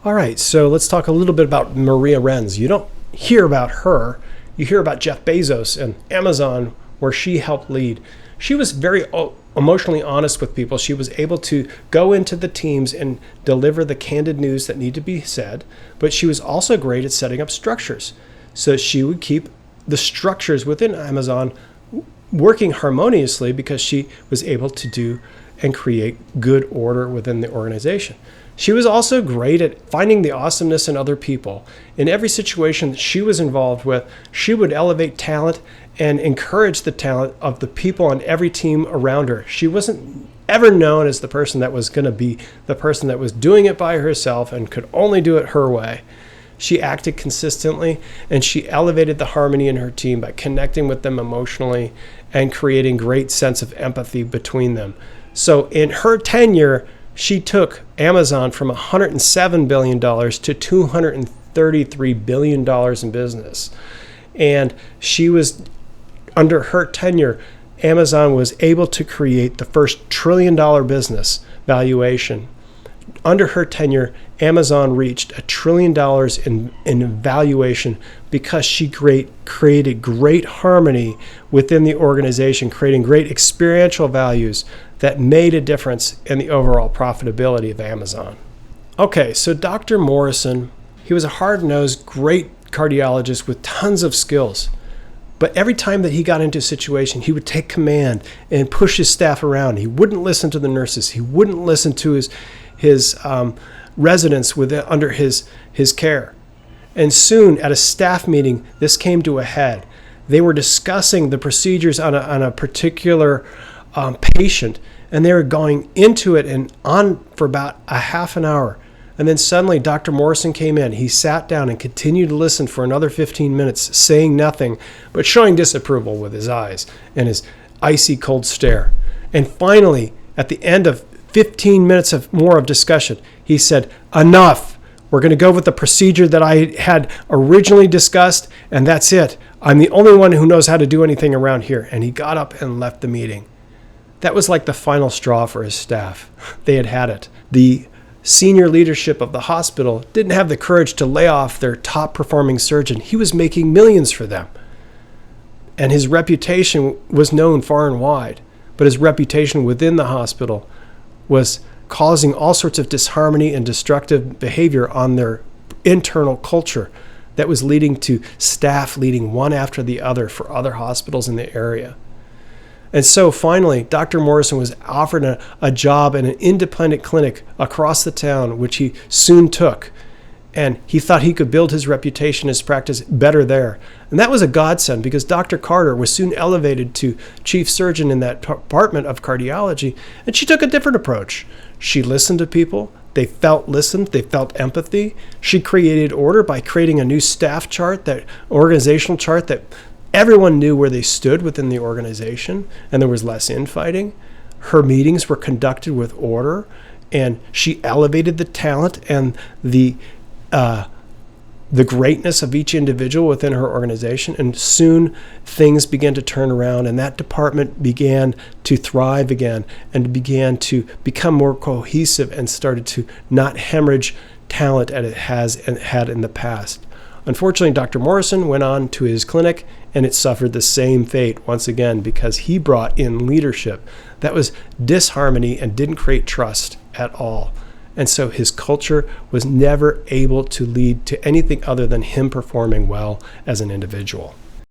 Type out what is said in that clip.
All right, so let's talk a little bit about Maria Renz. You don't hear about her. You hear about Jeff Bezos and Amazon, where she helped lead. She was very emotionally honest with people. She was able to go into the teams and deliver the candid news that need to be said, but she was also great at setting up structures. So she would keep the structures within Amazon working harmoniously because she was able to do and create good order within the organization. She was also great at finding the awesomeness in other people. In every situation that she was involved with, she would elevate talent and encourage the talent of the people on every team around her. She wasn't ever known as the person that was going to be the person that was doing it by herself and could only do it her way. She acted consistently, and she elevated the harmony in her team by connecting with them emotionally and creating great sense of empathy between them. So in her tenure, she took Amazon from $107 billion to $233 billion in business. And she was, under her tenure, Amazon was able to create the first $1 trillion business valuation. Under her tenure, Amazon reached $1 trillion in valuation because she created great harmony within the organization, creating great experiential values that made a difference in the overall profitability of Amazon. Okay, so Dr. Morrison, he was a hard-nosed, great cardiologist with tons of skills. But every time that he got into a situation, he would take command and push his staff around. He wouldn't listen to the nurses. He wouldn't listen to his residents under his care. And soon, at a staff meeting, this came to a head. They were discussing the procedures on a particular patient, and they were going into it and on for about a half an hour. And then suddenly Dr. Morrison came in. He sat down and continued to listen for another 15 minutes, saying nothing, but showing disapproval with his eyes and his icy cold stare. And finally, at the end of 15 minutes more of discussion, he said, "Enough. We're going to go with the procedure that I had originally discussed, and that's it. I'm the only one who knows how to do anything around here." And he got up and left the meeting. That was like the final straw for his staff. They had it. The senior leadership of the hospital didn't have the courage to lay off their top performing surgeon. He was making millions for them. And his reputation was known far and wide. But his reputation within the hospital was causing all sorts of disharmony and destructive behavior on their internal culture that was leading to staff leading one after the other for other hospitals in the area. And so finally, Dr. Morrison was offered a job in an independent clinic across the town, which he soon took. And he thought he could build his reputation, his practice better there. And that was a godsend because Dr. Carter was soon elevated to chief surgeon in that department of cardiology. And she took a different approach. She listened to people. They felt listened. They felt empathy. She created order by creating a new staff chart, that organizational chart that everyone knew where they stood within the organization, and there was less infighting. Her meetings were conducted with order, and she elevated the talent and the greatness of each individual within her organization. And soon things began to turn around, and that department began to thrive again and began to become more cohesive and started to not hemorrhage talent as it has and had in the past. Unfortunately, Dr. Morrison went on to his clinic, and it suffered the same fate once again because he brought in leadership that was disharmony and didn't create trust at all. And so his culture was never able to lead to anything other than him performing well as an individual.